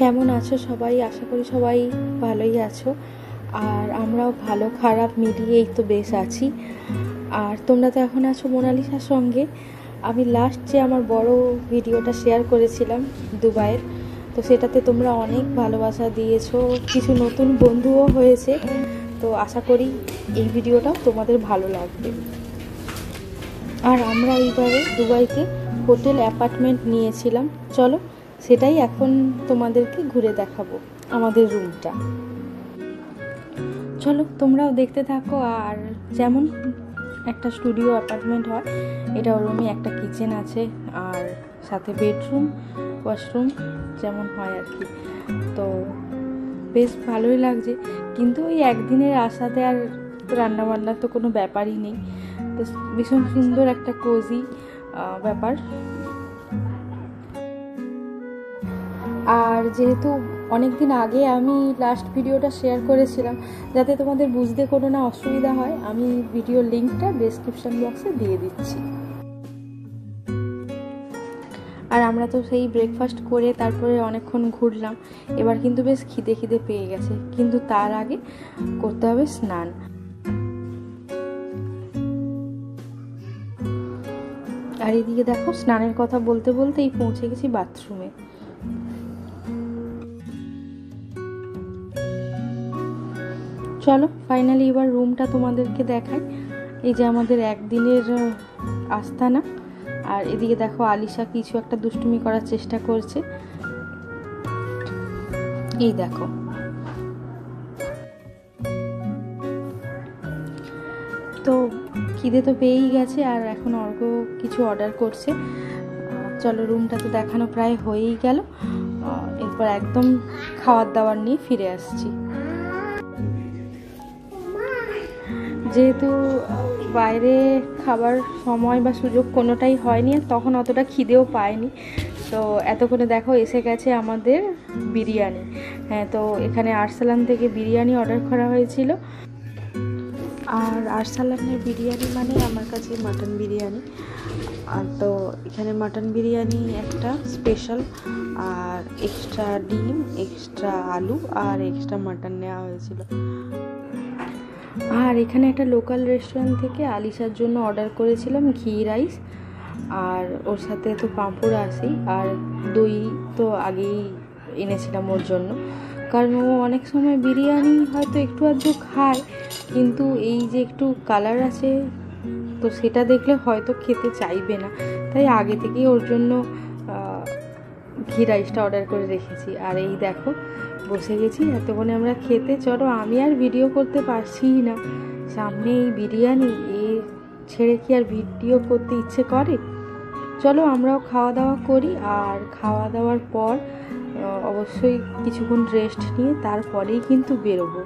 কেমন আছো সবাই? আশা করি সবাই ভালোই আছো। আর আমরাও ভালো খারাপ মিলিয়েই তো বেশ আছি। আর তোমরা তো এখন আছো মোনালিসার সঙ্গে। আমি লাস্ট যে আমার বড় ভিডিওটা শেয়ার করেছিলাম দুবাইয়ের, তো সেটাতে তোমরা অনেক ভালোবাসা দিয়েছো, কিছু নতুন বন্ধুও হয়েছে। তো আশা করি এই ভিডিওটাও তোমাদের ভালো লাগবে। আর আমরা এইবারে দুবাইতে হোটেল অ্যাপার্টমেন্ট নিয়েছিলাম, চলো সেটাই এখন তোমাদেরকে ঘুরে দেখাবো আমাদের রুমটা। চলো তোমরাও দেখতে থাকো। আর যেমন একটা স্টুডিও অ্যাপার্টমেন্ট হয়, এটা রুমে একটা কিচেন আছে আর সাথে বেডরুম, ওয়াশরুম যেমন হয় আর কি। তো বেশ ভালোই লাগছে, কিন্তু ওই একদিনের আশাতে আর রান্নাবান্নার তো কোনো ব্যাপারই নেই। তো ভীষণ সুন্দর একটা কোজি ব্যাপার। আর যেহেতু অনেক দিন আগে আমি লাস্ট ভিডিওটা শেয়ার করেছিলাম, যাতে তোমাদের বুঝতে কোনো না অসুবিধা হয়, আমি ভিডিওর লিঙ্কটা ডেসক্রিপশন বক্সে দিয়ে দিচ্ছি। আর আমরা তো সেই ব্রেকফাস্ট করে তারপরে অনেকক্ষণ ঘুরলাম। এবার কিন্তু বেশ খিদে পেয়ে গেছে, কিন্তু তার আগে করতে হবে স্নান। আর এদিকে দেখো, স্নানের কথা বলতে বলতেই পৌঁছে গেছি বাথরুমে। চলো ফাইনালি এবার রুমটা তোমাদেরকে দেখাই। এই যে আমাদের একদিনের আস্তানা। আর এদিকে দেখো আলিশা কিছু একটা দুষ্টুমি করার চেষ্টা করছে, এই দেখো। তো খিদে তো পেয়েই গেছে, আর এখন অর্ঘ কিছু অর্ডার করছে। চলো রুমটা তো দেখানো প্রায় হয়েই গেল, এরপর একদম খাওয়ার দাওয়ার নিয়ে ফিরে আসছি। যেহেতু বাইরে খাবার সময় বা সুযোগ কোনোটাই হয়নি, আর তখন অতটা খিদেও পায়নি, তো এতক্ষণে দেখো এসে গেছে আমাদের বিরিয়ানি। হ্যাঁ, তো এখানে আরসালান থেকে বিরিয়ানি অর্ডার করা হয়েছিল। আর আরসালানের বিরিয়ানি মানে আমার কাছে মাটন বিরিয়ানি। আর তো এখানে মাটন বিরিয়ানি একটা স্পেশাল, আর এক্সট্রা ডিম, এক্সট্রা আলু আর এক্সট্রা মাটন নেওয়া হয়েছিল। আর এখানে একটা লোকাল রেস্টুরেন্ট থেকে আলিশার জন্য অর্ডার করেছিলাম ঘি রাইস, আর ওর সাথে তো পাঁপড় আসেই, আর দই তো আগেই এনেছিলাম ওর জন্য, কারণ ও অনেক সময় বিরিয়ানি হয়তো একটু আধটু খায়, কিন্তু এই যে একটু কালার আছে তো সেটা দেখলে হয়তো খেতে চাইবে না, তাই আগে থেকেই ওর জন্য ঘি রাইসটা অর্ডার করে রেখেছি। আর এই দেখো বসে গেছি এতক্ষণে আমরা খেতে। চলো আমি আর ভিডিও করতে পারছি না, সামনে এই বিরিয়ানি, এ ছেড়ে কি আর ভিডিও করতে ইচ্ছে করে? চলো আমরাও খাওয়া দাওয়া করি, আর খাওয়া দাওয়ার পর অবশ্যই কিছুক্ষণ রেস্ট নিয়ে তারপরেই কিন্তু বেরোবো।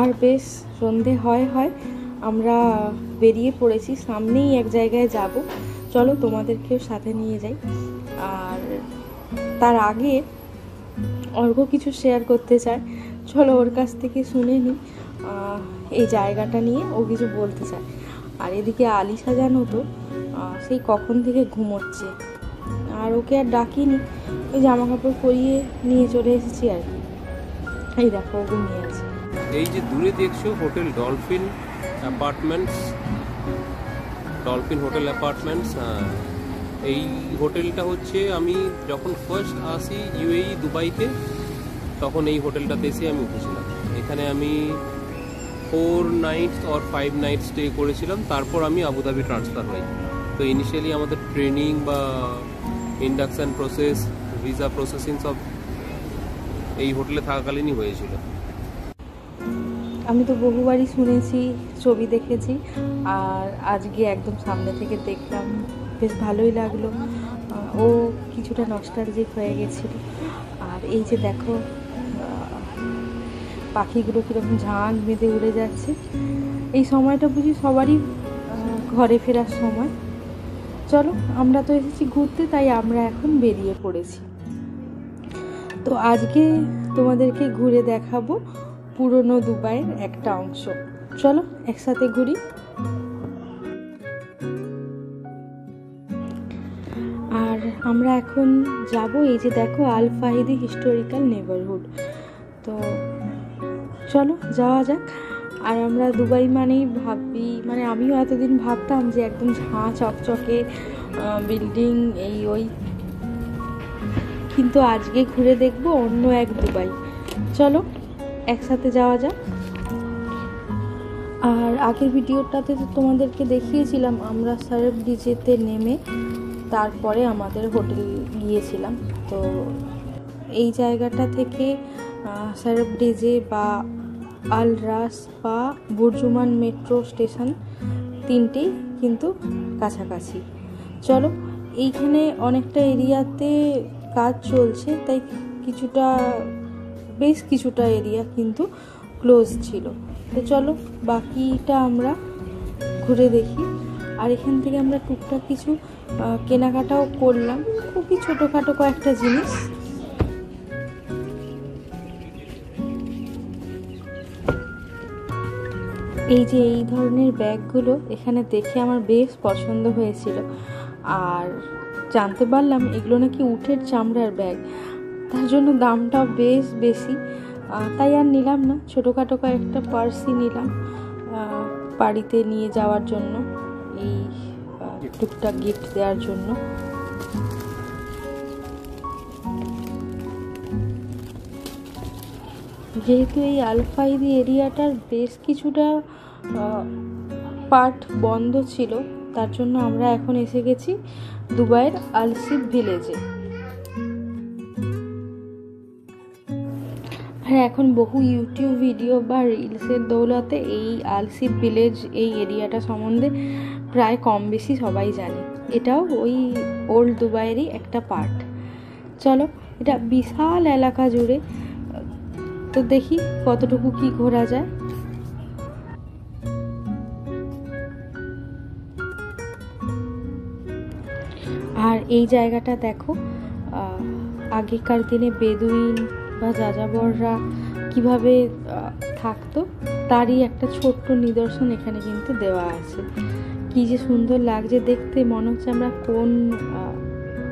আর বেশ সন্ধে হয় আমরা বেরিয়ে পড়েছি, সামনেই এক জায়গায় যাব। চলো তোমাদেরকেও সাথে নিয়ে যাই। আর তার আগে অর্ঘ কিছু শেয়ার করতে চায়, চলো ওর কাছ থেকে শুনে নিই এই জায়গাটা নিয়ে ও কিছু বলতে চায়। আর এদিকে আলিশা জানো তো সেই কখন থেকে ঘুমোচ্ছে, আর ওকে আর ডাকিনি, ওই জামা কাপড় পরিয়ে নিয়ে চলে এসেছি আর কি। এই দেখো ও ঘুমিয়ে আছে। এই যে দূরে দেখছো hotel dolphin apartments, dolphin hotel apartments. এই হোটেলটা হচ্ছে আমি যখন ফার্স্ট আসি ইউএই দুবাইতে, তখন এই হোটেলটাতে এসে আমি উঠেছিলাম। এখানে আমি 4 নাইটস আর 5 নাইট স্টে করেছিলাম, তারপর আমি আবুধাবি ট্রান্সফার হই। তো ইনিশিয়ালি আমাদের ট্রেনিং বা ইন্ডাকশান প্রসেস, ভিসা প্রসেসিং সব এই হোটেলে থাকাকালীনই হয়েছিল। আমি তো বহুবারই শুনেছি, ছবি দেখেছি, আর আজকে একদম সামনে থেকে দেখলাম, বেশ ভালোই লাগলো। ও কিছুটা নস্টালজিক হয়ে গেছিল। আর এই যে দেখো পাখিগুলো কীরকম ঝাঁক বেঁধে উড়ে যাচ্ছে। এই সময়টা বুঝি সবারই ঘরে ফেরার সময়। চলো আমরা তো এসেছি ঘুরতে, তাই আমরা এখন বেরিয়ে পড়েছি। তো আজকে তোমাদেরকে ঘুরে দেখাবো পুরনো দুবাইয়ের একটা অংশ। চলো একসাথে ঘুরি। আর আমরা এখন যাব, এই যে দেখো আল ফাহিদি হিস্টোরিক্যাল নেবারহুড। তো চলো যাওয়া যাক। আর আমরা দুবাই মানেই ভাবি, মানে আমিও এতদিন ভাবতাম যে একদম ঝাঁ চকচকে বিল্ডিং এই ওই, কিন্তু আজকে ঘুরে দেখবো অন্য এক দুবাই। চলো একসাথে যাওয়া যাক। আর আগের ভিডিওটাতে তো তোমাদেরকে দেখিয়েছিলাম আমরা সারেব ডিজেতে নেমে তারপরে আমাদের হোটেল গিয়েছিলাম। তো এই জায়গাটা থেকে সারেব ডিজে বা আল রাস বা বুরজুমান মেট্রো স্টেশন তিনটেই কিন্তু কাছাকাছি। চলো, এইখানে অনেকটা এরিয়াতে কাজ চলছে, তাই বেশ কিছুটা এরিয়া কিন্তু ক্লোজ ছিল। তো চলো বাকিটা আমরা ঘুরে দেখি। আর এখান থেকে আমরা টুকটাক কিছু কেনাকাটাও করলাম, খুবই ছোটোখাটো কয়েকটা জিনিস। এই যে এই ধরনের ব্যাগগুলো এখানে দেখে আমার বেশ পছন্দ হয়েছিল, আর জানতে পারলাম এগুলো নাকি উটের চামড়ার ব্যাগ, তার জন্য দামটাও বেশ বেশি। তাই আর নিলাম না, ছোটোখাটো কয়েকটা পার্সই নিলাম বাড়িতে নিয়ে যাওয়ার জন্য, এই টুকটাক গিফট দেওয়ার জন্য। যেহেতু এই আল ফাহিদি এরিয়াটার বেশ কিছুটা পার্ট বন্ধ ছিল, তার জন্য আমরা এখন এসে গেছি দুবাইয়ের আলসিফ ভিলেজে। আর এখন বহু ইউটিউব ভিডিও বা রিলসের দৌলতে এই আলসিফ ভিলেজ এই এরিয়াটা সম্বন্ধে প্রায় কম বেশি সবাই জানে। এটাও ওই ওল্ড দুবাইয়েরই একটা পার্ট। চলো, এটা বিশাল এলাকা জুড়ে, তো দেখি কতটুকু কি ঘোরা যায়। আর এই জায়গাটা দেখো, আগেকার দিনে বেদুইন বা যাযাবররা কিভাবে থাকতো তারই একটা ছোট্ট নিদর্শন এখানে কিন্তু দেওয়া আছে। কি যে সুন্দর লাগছে দেখতে, মনে হচ্ছে আমরা কোন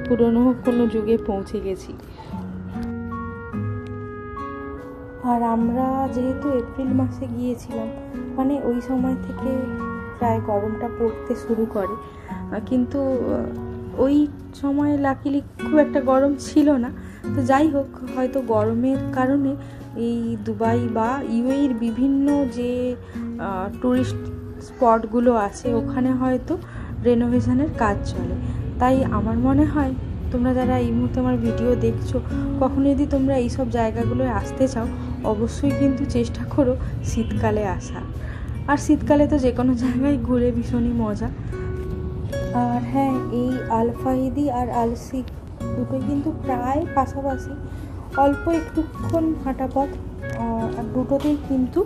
পুরনো কোনো যুগে পৌঁছে গেছি। আর আমরা যেহেতু এপ্রিল মাসে গিয়েছিলাম, মানে ওই সময় থেকে প্রায় গরমটা পড়তে শুরু করে, কিন্তু ওই সময় লাকিলি খুব একটা গরম ছিল না। তো যাই হোক, হয়তো গরমের কারণে এই দুবাই বা ইউএইর বিভিন্ন যে টুরিস্ট স্পটগুলো আছে ওখানে হয়তো রেনোভেশনের কাজ চলে। তাই আমার মনে হয় তোমরা যারা এই মুহূর্তে আমার ভিডিও দেখছো, কখনো যদি তোমরা এইসব জায়গাগুলোয় আসতে চাও, অবশ্যই কিন্তু চেষ্টা করো শীতকালে আসার। আর শীতকালে তো যে কোনো জায়গায় ঘুরে ভীষণই মজা। আর হ্যাঁ, এই আল ফাহিদি আর আলসিফ দুটোই কিন্তু প্রায় পাশাপাশি, অল্প একটুক্ষণ হাঁটা পথ। আর দুটোতেই কিন্তু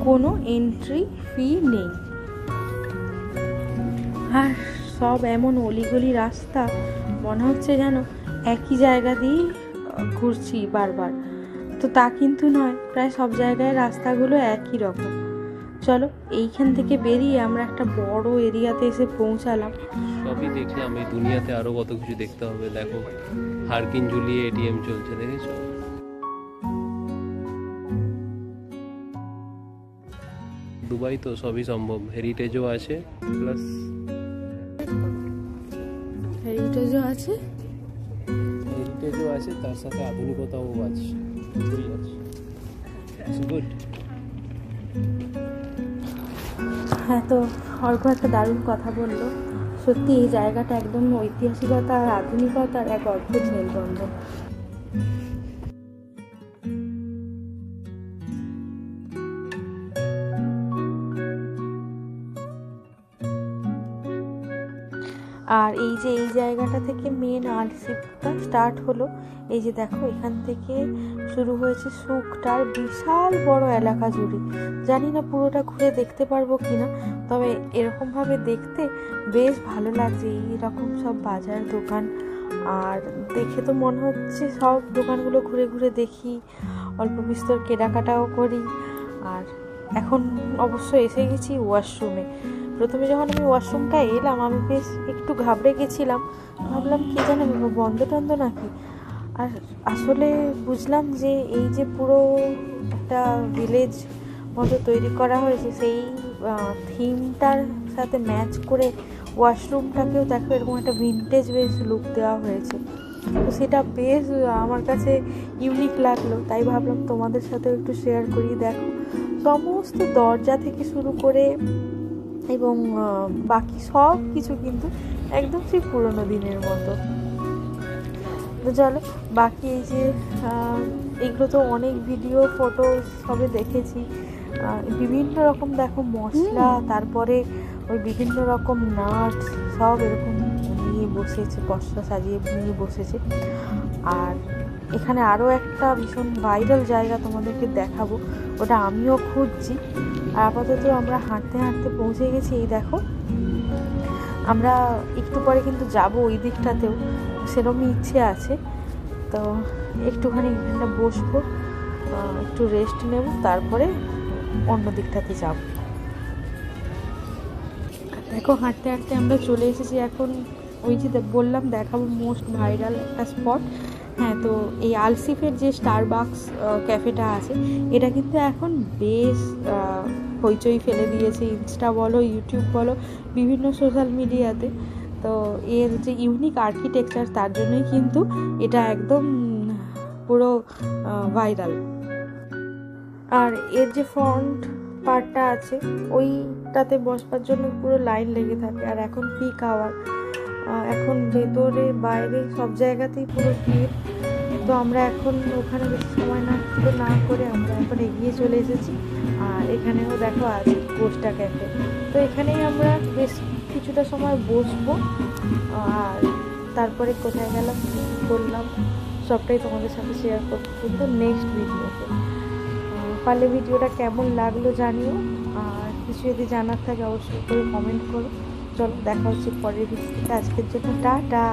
কোনো এন্ট্রি ফি নেই। আর সব এমন অলিগলি রাস্তা, মনে হচ্ছে যেন একই জায়গা দিয়েই ঘুরছি বারবার। তো তা কিন্তু নয়, প্রায় সব জায়গায় রাস্তাগুলো একই রকম। চলো, এইখান থেকে বেরিয়ে আমরা একটা বড় এরিয়াতে এসে পৌঁছালাম। সবই দেখলাম, এই দুনিয়াতে আরো কত কিছু দেখতে হবে। দেখো, হারকিন ঝুলিয়ে এটিএম চলছে, দেখেছো? দুবাই তো সবই সম্ভব, হেরিটেজও আছে, প্লাস হেরিটেজও আছে, তার সাথে আধুনিকতাও আছে। গুড। হ্যাঁ, তো অর্ঘ একটা দারুণ কথা বললো। সত্যি এই জায়গাটা একদম ঐতিহাসিকতা আর আধুনিকতার এক অদ্ভুত মেলবন্ধন। আর এই যে এই জায়গাটা থেকে মেন আলসিফটা স্টার্ট হলো। এই যে দেখো, এখান থেকে শুরু হয়েছে সুকটার বিশাল বড় এলাকা জুড়ে। জানি না পুরোটা ঘুরে দেখতে পারবো কিনা, তবে এরকমভাবে দেখতে বেশ ভালো লাগছে। এইরকম সব বাজার দোকান, আর দেখে তো মনে হচ্ছে সব দোকানগুলো ঘুরে ঘুরে দেখি, অল্প বিস্তর কেনাকাটাও করি। আর এখন অবশ্য এসে গেছি ওয়াশরুমে। প্রথমে যখন আমি ওয়াশরুমটা এলাম আমি বেশ একটু ঘাবড়ে গেছিলাম, ভাবলাম কি জানে বন্ধ টন্ধ নাকি। আর আসলে বুঝলাম যে এই যে পুরো একটা ভিলেজ মতো তৈরি করা হয়েছে, সেই থিমটার সাথে ম্যাচ করে ওয়াশরুমটাকেও দেখো এরকম একটা ভিন্টেজ বেশ লুক দেওয়া হয়েছে। তো সেটা বেশ আমার কাছে ইউনিক লাগলো, তাই ভাবলাম তোমাদের সাথেও একটু শেয়ার করি। দেখো সমস্ত দরজা থেকে শুরু করে এবং বাকি সব কিছু কিন্তু একদম সেই পুরোনো দিনের মতো। তো চলো বাকি এই যে এগুলো তো অনেক ভিডিও ফটো সবে দেখেছি, বিভিন্ন রকম দেখো মশলা, তারপরে ওই বিভিন্ন রকম নাটস সব এরকম নিয়ে বসেছে, বস্তা সাজিয়ে নিয়ে বসেছে। আর এখানে আরও একটা ভীষণ ভাইরাল জায়গা তোমাদেরকে দেখাবো, ওটা আমিও খুঁজছি। আর আপাতত আমরা হাঁটতে হাঁটতে পৌঁছে গেছি। এই দেখো আমরা একটু পরে কিন্তু যাব ওই দিকটাতেও, সেরকমই ইচ্ছে আছে। তো একটুখানি এখানটা বসবো, একটু রেস্ট নেব, তারপরে অন্য দিকটাতে যাব। দেখো হাঁটতে হাঁটতে আমরা চলে এসেছি এখন ওই যে বললাম দেখাবো মোস্ট ভাইরাল একটা স্পট। হ্যাঁ, তো এই আলসিফের যে স্টারবাকস ক্যাফেটা আছে, এটা কিন্তু এখন বেশ হইচই ফেলে দিয়েছে, ইনস্টা বলো ইউটিউব বলো বিভিন্ন সোশ্যাল মিডিয়াতে। তো এর যে ইউনিক আর্কিটেকচার, তার জন্যই কিন্তু এটা একদম পুরো ভাইরাল। আর এর যে ফ্রন্ট পার্টটা আছে ওইটাতে বসবার জন্য পুরো লাইন লেগে থাকে। আর এখন পিক আওয়ার, এখন ভেতরে বাইরে সব জায়গাতেই পুরো ভিড়। তো আমরা এখন ওখানে বেশি সময় না করে আমরা এখন এগিয়ে চলে এসেছি। আর এখানেও দেখো আছে কোস্টা ক্যাফে, তো এখানেই আমরা বেশ কিছুটা সময় বসবো। আর তারপরে কোথায় গেলাম বললাম সবটাই তোমাদের সাথে শেয়ার করতে কিন্তু নেক্সট ভিডিওতে। পারলে ভিডিওটা কেমন লাগলো জানিও, আর কিছু যদি জানার থাকে অবশ্যই করে কমেন্ট করো। চলো দেখা হচ্ছে পরের ভিডিওতে, আজকের জন্য টাটা।